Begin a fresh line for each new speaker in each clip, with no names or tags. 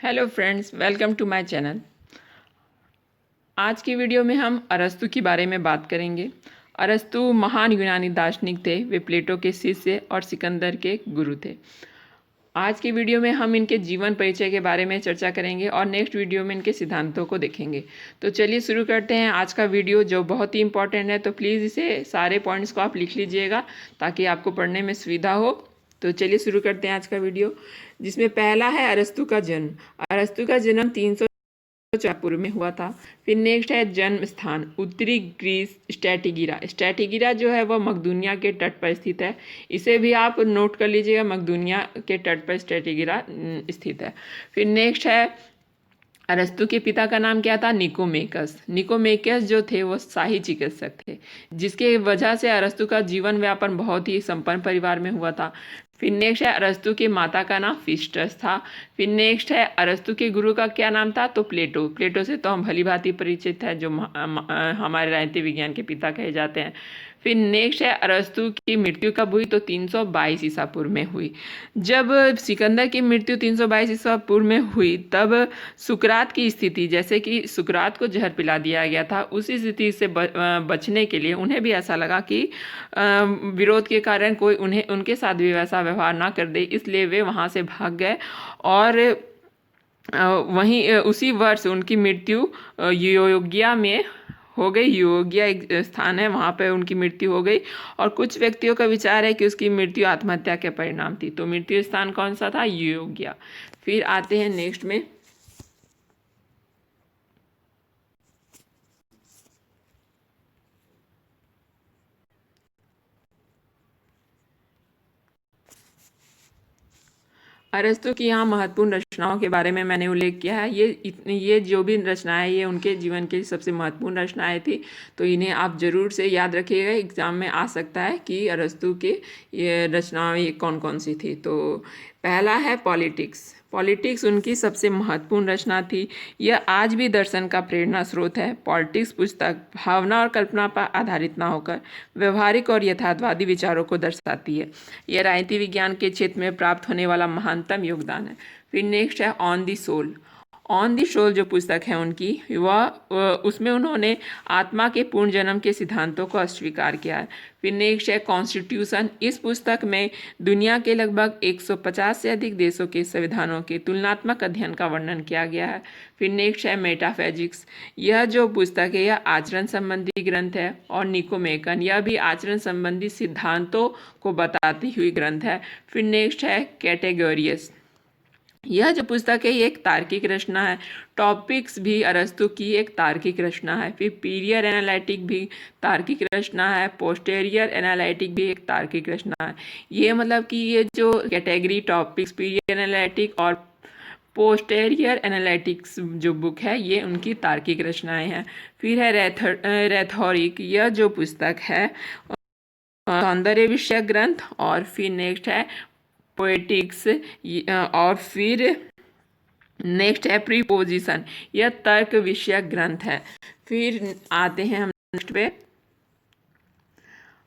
Hello friends, welcome to my channel. आज की video में हम अरस्तु के बारे में बात करेंगे। अरस्तु महान यूनानी दार्शनिक थे। वे प्लेटो के शिष्य और सिकंदर के गुरु थे। आज की वीडियो में हम इनके जीवन परिचय के बारे में चर्चा करेंगे और नेक्स्ट वीडियो में इनके सिद्धांतों को देखेंगे। तो चलिए शुरू करते हैं आज का वीडियो, जो बहुत ही इंपॉर्टेंट है। तो प्लीज़ इसे सारे पॉइंट्स को आप लिख लीजिएगा ताकि आपको पढ़ने में सुविधा हो। तो चलिए शुरू करते हैं आज का वीडियो, जिसमें पहला है अरस्तु का जन्म। अरस्तु का जन्म 300 पूर्व में हुआ था। फिर नेक्स्ट है जन्म स्थान, उत्तरी ग्रीस, स्टैटिगिरा। स्टैटिगिरा जो है वह मकदूनिया के तट पर स्थित है। इसे भी आप नोट कर लीजिएगा, मकदूनिया के तट पर स्टैटिगिरा स्थित है। फिर नेक्स्ट है अरस्तु के पिता का नाम क्या था? निकोमेकस। निकोमेकस जो थे वो शाही चिकित्सक थे, जिसके वजह से अरस्तु का जीवन व्यापन बहुत ही संपन्न परिवार में हुआ था। फिर नेक्स्ट है अरस्तु के माता का नाम फिस्टस था। फिर नेक्स्ट है अरस्तु के गुरु का क्या नाम था? तो प्लेटो। प्लेटो से तो हम भली भांति परिचित है, जो हमारे राजनीति विज्ञान के पिता कहे जाते हैं। फिर नेक्स्ट है अरस्तु की मृत्यु कब हुई? तो 322 ईसा पूर्व में हुई। जब सिकंदर की मृत्यु 322 ईसा पूर्व में हुई, तब सुकरात की स्थिति, जैसे कि सुकरात को जहर पिला दिया गया था, उसी स्थिति से बचने के लिए उन्हें भी ऐसा लगा कि विरोध के कारण कोई उनके साथ भी वैसा व्यवहार ना कर दे, इसलिए वे वहाँ से भाग गए। और वहीं उसी वर्ष उनकी मृत्यु यूयोगिया में हो गई। यूयोगिया एक स्थान है, वहाँ पर उनकी मृत्यु हो गई। और कुछ व्यक्तियों का विचार है कि उसकी मृत्यु आत्महत्या के परिणाम थी। तो मृत्यु स्थान कौन सा था? यूयोगिया। फिर आते हैं नेक्स्ट में। अरस्तु की यहाँ महत्वपूर्ण रचनाओं के बारे में मैंने उल्लेख किया है। ये जो भी रचनाएं, ये उनके जीवन की सबसे महत्वपूर्ण रचनाएं थी। तो इन्हें आप जरूर से याद रखिएगा, एग्जाम में आ सकता है कि अरस्तु के ये रचनाएं ये कौन कौन सी थी। तो पहला है पॉलिटिक्स। पॉलिटिक्स उनकी सबसे महत्वपूर्ण रचना थी। यह आज भी दर्शन का प्रेरणा स्रोत है। पॉलिटिक्स पुस्तक भावना और कल्पना पर आधारित न होकर व्यवहारिक और यथार्थवादी विचारों को दर्शाती है। यह राजनीति विज्ञान के क्षेत्र में प्राप्त होने वाला महानतम योगदान है। फिर नेक्स्ट है on the soul. On the soul जो पुस्तक है उनकी, वह उसमें उन्होंने आत्मा के पूर्ण जन्म के सिद्धांतों को अस्वीकार किया है। फिर नेक्स्ट है कॉन्स्टिट्यूशन। इस पुस्तक में दुनिया के लगभग 150 से अधिक देशों के संविधानों के तुलनात्मक अध्ययन का वर्णन किया गया है। फिर नेक्स्ट है मेटाफिजिक्स। यह जो पुस्तक है यह आचरण संबंधी ग्रंथ है। और निकोमेकन, यह भी आचरण संबंधी सिद्धांतों को बताती हुई ग्रंथ है। फिर नेक्स्ट है कैटेगोरियस। यह जो पुस्तक है ये एक तार्किक रचना है। टॉपिक्स भी अरस्तु की एक तार्किक रचना है। फिर पीरियर एनालिटिक भी तार्किक रचना है। पोस्टेरियर एनालिटिक भी एक तार्किक रचना है। ये मतलब कि ये जो कैटेगरी, टॉपिक्स, पीरियर एनालिटिक और पोस्टेरियर एनालिटिक्स जो बुक है, ये उनकी तार्किक रचनाएं हैं। फिर है रेथोरिक। यह जो पुस्तक है सौंदर्य विषयक ग्रंथ। और फिर नेक्स्ट है पोएटिक्स। और फिर नेक्स्ट है प्रीपोजिशन। यह तर्क विषयक ग्रंथ है। फिर आते हैं हम नेक्स्ट पे,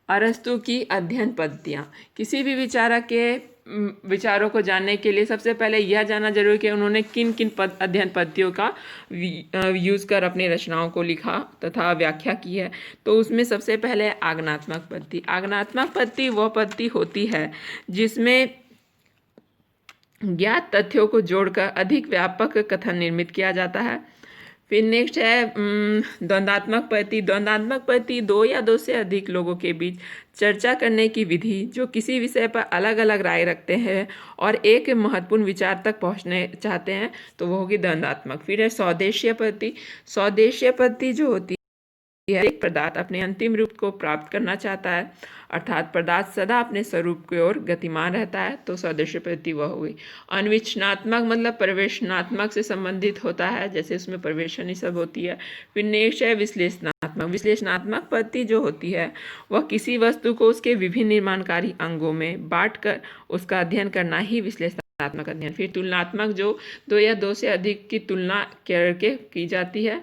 अरस्तु की अध्ययन पद्धतियाँ। किसी भी विचारक के विचारों को जानने के लिए सबसे पहले यह जानना जरूरी है कि उन्होंने किन किन अध्ययन पद्धतियों का यूज़ कर अपनी रचनाओं को लिखा तथा व्याख्या की है। तो उसमें सबसे पहले आगमनात्मक पद्धति। आगमनात्मक पद्धति वह पद्धति होती है जिसमें ज्ञात तथ्यों को जोड़कर अधिक व्यापक कथन निर्मित किया जाता है। फिर नेक्स्ट है द्वंद्वात्मक पद्धति। द्वंद्वात्मक पद्धति दो या दो से अधिक लोगों के बीच चर्चा करने की विधि, जो किसी विषय पर अलग अलग राय रखते हैं और एक महत्वपूर्ण विचार तक पहुंचने चाहते हैं, तो वो होगी द्वंद्वात्मक। फिर है सौदेशीय पद्धति। सौदेशीय पद्धति जो होती है, एक पदार्थ अपने अंतिम रूप को प्राप्त करना चाहता है, अर्थात पदार्थ सदा अपने स्वरूप की ओर गतिमान रहता है, तो सौदेशीय पद्धति वह हुई। अन्वेषणात्मक मतलब प्रवेशनात्मक से संबंधित होता है, जैसे उसमें प्रवेशन ही सब होती है। फिर नेक्स्ट है विश्लेषणात्मक। विश्लेषणात्मक पद्धति जो होती है वह किसी वस्तु को उसके विभिन्न निर्माणकारी अंगों में बांट कर उसका अध्ययन करना ही विश्लेषणात्मक अध्ययन। फिर तुलनात्मक, जो दो या दो से अधिक की तुलना करके की जाती है।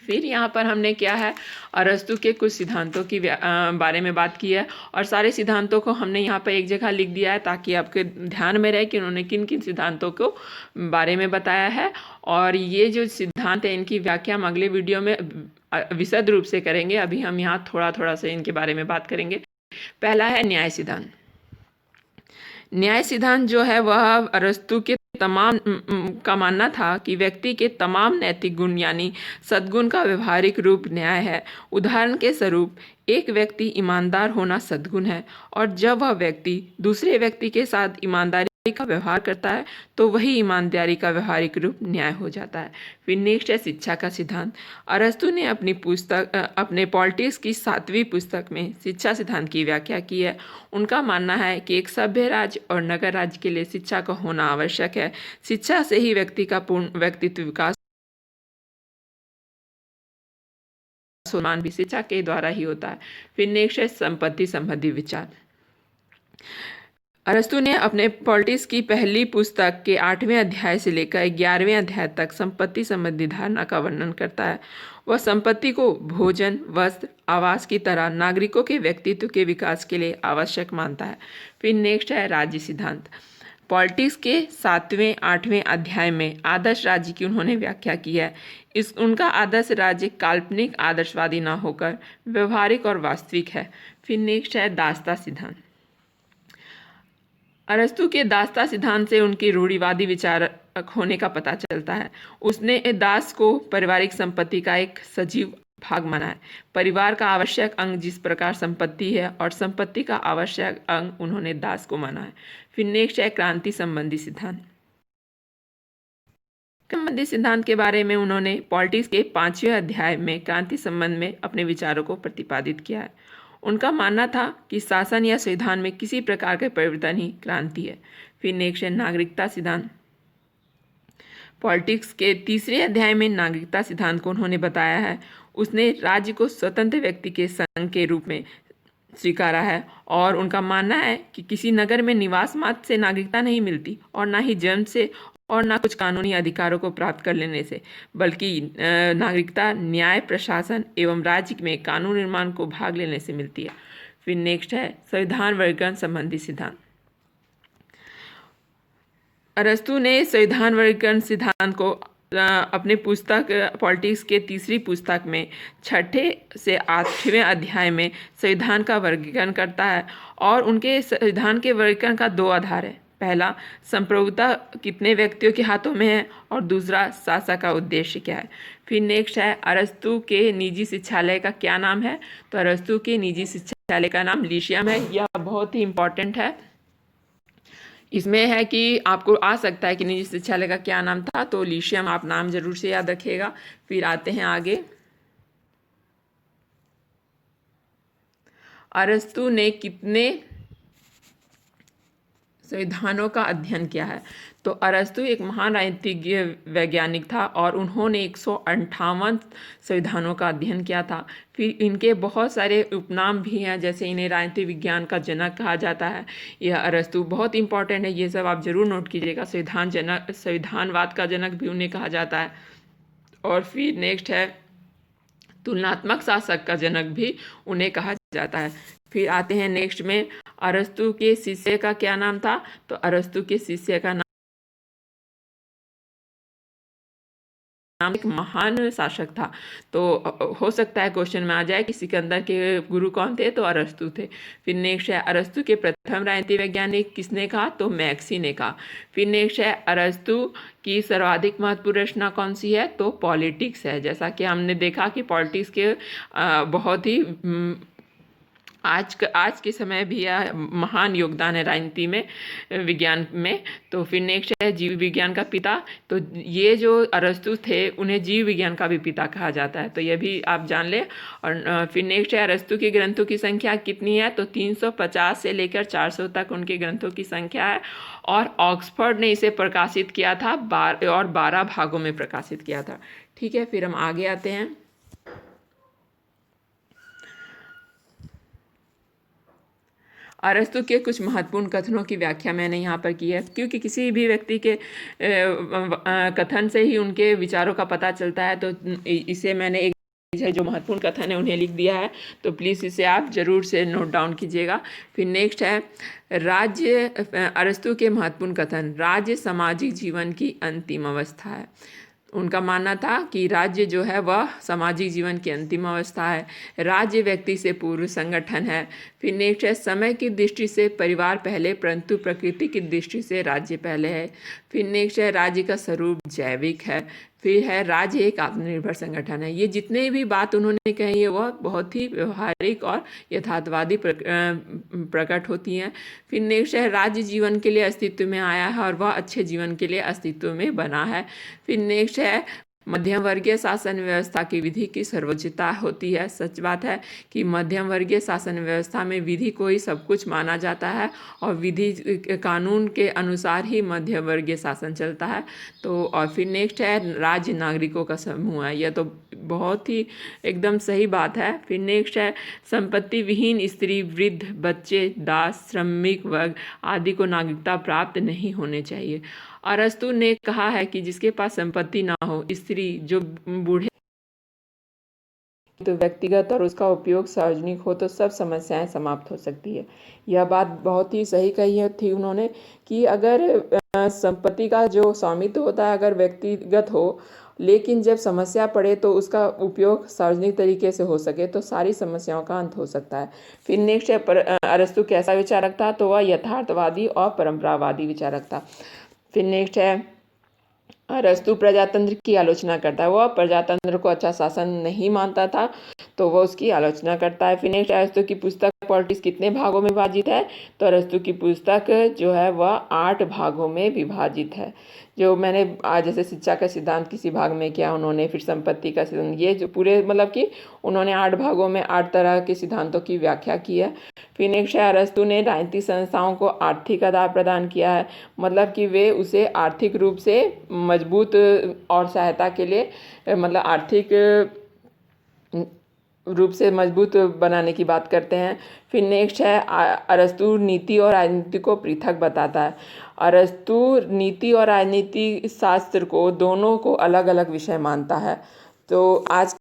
फिर यहाँ पर हमने क्या है, अरस्तु के कुछ सिद्धांतों की बारे में बात की है और सारे सिद्धांतों को हमने यहाँ पर एक जगह लिख दिया है ताकि आपके ध्यान में रहे कि उन्होंने किन किन सिद्धांतों को बारे में बताया है। और ये जो सिद्धांत है इनकी व्याख्या हम अगले वीडियो में विशद रूप से करेंगे। अभी हम यहाँ थोड़ा थोड़ा से इनके बारे में बात करेंगे। पहला है न्याय सिद्धांत। न्याय सिद्धांत जो है वह अरस्तु के तमाम का मानना था कि व्यक्ति के तमाम नैतिक गुण यानी सद्गुण का व्यवहारिक रूप न्याय है। उदाहरण के स्वरूप एक व्यक्ति ईमानदार होना सद्गुण है और जब वह व्यक्ति दूसरे व्यक्ति के साथ ईमानदारी का व्यवहार करता है तो वही ईमानदारी का व्यवहारिक रूप न्याय हो जाता है। फिर नेक्स्ट है शिक्षा का सिद्धांत। अरस्तु ने अपने पॉलिटिक्स की 7वीं पुस्तक में शिक्षा सिद्धांत की व्याख्या की है। उनका मानना है कि एक सभ्य राज्य और नगर राज्य के लिए शिक्षा का होना आवश्यक है। शिक्षा से ही व्यक्ति का पूर्ण व्यक्तित्व विकास सम्मान भी शिक्षा के द्वारा ही होता है। फिर नेक्स्ट है संपत्ति संबंधी विचार। अरस्तु ने अपने पॉलिटिक्स की पहली पुस्तक के 8वें अध्याय से लेकर 11वें अध्याय तक संपत्ति संबंधी धारणा का वर्णन करता है। वह संपत्ति को भोजन, वस्त्र, आवास की तरह नागरिकों के व्यक्तित्व के विकास के लिए आवश्यक मानता है। फिर नेक्स्ट है राज्य सिद्धांत। पॉलिटिक्स के 7वें 8वें अध्याय में आदर्श राज्य की उन्होंने व्याख्या की है। उनका आदर्श राज्य काल्पनिक आदर्शवादी न होकर व्यवहारिक और वास्तविक है। फिर नेक्स्ट है दासता सिद्धांत। अरस्तु के दासता सिद्धांत से उनकी रूढ़िवादी विचारक होने का पता चलता है। उसने दास को पारिवारिक संपत्ति का एक सजीव भाग माना है। परिवार का आवश्यक अंग जिस प्रकार संपत्ति है और संपत्ति का आवश्यक अंग उन्होंने दास को माना है। फिर नेक्स्ट है क्रांति संबंधी सिद्धांत। संबंधी सिद्धांत के बारे में उन्होंने पॉलिटिक्स के 5वें अध्याय में क्रांति संबंध में अपने विचारों को प्रतिपादित किया है। उनका मानना था कि शासन या संविधान में किसी प्रकार के परिवर्तन ही क्रांति है। फिर नेक्स्ट है नागरिकता सिद्धांत। पॉलिटिक्स के 3रे अध्याय में नागरिकता सिद्धांत को उन्होंने बताया है। उसने राज्य को स्वतंत्र व्यक्ति के संघ के रूप में स्वीकारा है और उनका मानना है कि किसी नगर में निवास मात्र से नागरिकता नहीं मिलती और ना ही जन्म से और ना कुछ कानूनी अधिकारों को प्राप्त कर लेने से, बल्कि नागरिकता न्याय, प्रशासन एवं राज्य में कानून निर्माण को भाग लेने से मिलती है। फिर नेक्स्ट है संविधान वर्गीकरण संबंधी सिद्धांत। अरस्तु ने संविधान वर्गीकरण सिद्धांत को अपने पुस्तक पॉलिटिक्स के 3री पुस्तक में 6ठे से 8वें अध्याय में संविधान का वर्गीकरण करता है और उनके संविधान के वर्गीकरण का 2 आधार है। पहला, संप्रभुता कितने व्यक्तियों के हाथों में है और दूसरा, शासक का उद्देश्य क्या है। फिर नेक्स्ट है अरस्तु के निजी शिक्षालय का क्या नाम है। तो अरस्तु के निजी शिक्षालय का नाम लीशियम है। यह बहुत ही इम्पोर्टेंट है। इसमें है कि आपको आ सकता है कि निजी शिक्षालय का क्या नाम था, तो लीशियम आप नाम जरूर से याद रखिएगा। फिर आते हैं आगे। अरस्तु ने कितने संविधानों का अध्ययन किया है। तो अरस्तु एक महान राजनीतिज्ञ वैज्ञानिक था और उन्होंने 158 संविधानों का अध्ययन किया था। फिर इनके बहुत सारे उपनाम भी हैं, जैसे इन्हें राजनीति विज्ञान का जनक कहा जाता है। यह अरस्तु बहुत इंपॉर्टेंट है, ये सब आप जरूर नोट कीजिएगा। संविधानवाद का जनक भी उन्हें कहा जाता है। और फिर नेक्स्ट है तुलनात्मक शासक का जनक भी उन्हें कहा जाता है। फिर आते हैं नेक्स्ट में अरस्तु के शिष्य का क्या नाम था। तो अरस्तु के शिष्य का नाम एक महान शासक था। तो हो सकता है क्वेश्चन में आ जाए कि सिकंदर के गुरु कौन थे। तो अरस्तु थे। फिर नेक्स्ट है अरस्तु के प्रथम राजनीति वैज्ञानिक किसने कहा। तो मैक्सी ने कहा। फिर नेक्स्ट है अरस्तु की सर्वाधिक महत्वपूर्ण रचना कौन सी है। तो पॉलिटिक्स है। जैसा कि हमने देखा कि पॉलिटिक्स के बहुत ही आज के समय भी यह महान योगदान है राजनीति में, विज्ञान में। तो फिर नेक्स्ट है जीव विज्ञान का पिता। तो ये जो अरस्तु थे उन्हें जीव विज्ञान का भी पिता कहा जाता है, तो यह भी आप जान लें। और फिर नेक्स्ट है अरस्तु के ग्रंथों की संख्या कितनी है। तो 350 से लेकर 400 तक उनके ग्रंथों की संख्या है और ऑक्सफोर्ड ने इसे प्रकाशित किया था और 12 भागों में प्रकाशित किया था। ठीक है, फिर हम आगे आते हैं। अरस्तु के कुछ महत्वपूर्ण कथनों की व्याख्या मैंने यहाँ पर की है, क्योंकि किसी भी व्यक्ति के कथन से ही उनके विचारों का पता चलता है। तो इसे मैंने एक है, जो महत्वपूर्ण कथन है उन्हें लिख दिया है, तो प्लीज़ इसे आप जरूर से नोट डाउन कीजिएगा। फिर नेक्स्ट है राज्य, अरस्तु के महत्वपूर्ण कथन। राज्य सामाजिक जीवन की अंतिम अवस्था है। उनका मानना था कि राज्य जो है वह सामाजिक जीवन की अंतिम अवस्था है। राज्य व्यक्ति से पूर्व संगठन है। फिर नेक्स्ट है समय की दृष्टि से परिवार पहले, परंतु प्रकृति की दृष्टि से राज्य पहले है। फिर नेक्स्ट है राज्य का स्वरूप जैविक है। फिर है राज्य एक आत्मनिर्भर संगठन है। ये जितने भी बात उन्होंने कही है वह बहुत ही व्यवहारिक और यथार्थवादी प्रकट होती हैं। फिर नेक्स्ट है राज्य जीवन के लिए अस्तित्व में आया है और वह अच्छे जीवन के लिए अस्तित्व में बना है। फिर नेक्स्ट है मध्यम वर्गीय शासन व्यवस्था की विधि की सर्वोच्चता होती है। सच बात है कि मध्यम वर्गीय शासन व्यवस्था में विधि को ही सब कुछ माना जाता है और विधि कानून के अनुसार ही मध्यम वर्गीय शासन चलता है। तो और फिर नेक्स्ट है राज्य नागरिकों का समूह है। यह तो बहुत ही एकदम सही बात है। फिर नेक्स्ट है संपत्ति विहीन स्त्री, वृद्ध, बच्चे, दास, श्रमिक वर्ग आदि को नागरिकता प्राप्त नहीं होने चाहिए। अरस्तु ने कहा है कि जिसके पास संपत्ति ना हो, स्त्री, जो बूढ़े, तो व्यक्तिगत और उसका उपयोग सार्वजनिक हो तो सब समस्याएं समाप्त हो सकती है। यह बात बहुत ही सही कही थी उन्होंने कि अगर संपत्ति का जो स्वामित्व होता है अगर व्यक्तिगत हो, लेकिन जब समस्या पड़े तो उसका उपयोग सार्वजनिक तरीके से हो सके तो सारी समस्याओं का अंत हो सकता है। फिर नेक्स्ट है अरस्तु कैसा विचारक था, तो वह यथार्थवादी और परंपरावादी विचारक था। फिर नेक्स्ट है अरस्तु प्रजातंत्र की आलोचना करता है। वह प्रजातंत्र को अच्छा शासन नहीं मानता था, तो वह उसकी आलोचना करता है। फिर नेक्स्ट अरस्तु की पुस्तक पॉलिटिक्स कितने भागों में विभाजित है, तो अरस्तु की पुस्तक जो है वह 8 भागों में विभाजित है। जो मैंने आज जैसे शिक्षा का सिद्धांत किसी भाग में किया उन्होंने, फिर संपत्ति का सिद्धांत, ये जो पूरे मतलब कि उन्होंने 8 भागों में 8 तरह के सिद्धांतों की व्याख्या की है। फिर नेक्स्ट है अरस्तु ने राजनीतिक संस्थाओं को आर्थिक आधार प्रदान किया है, मतलब कि वे उसे आर्थिक रूप से मजबूत और सहायता के लिए मतलब आर्थिक रूप से मजबूत बनाने की बात करते हैं। फिर नेक्स्ट है अरस्तु नीति और राजनीति को पृथक बताता है। अरस्तु नीति और राजनीति शास्त्र को दोनों को अलग अलग विषय मानता है। तो आज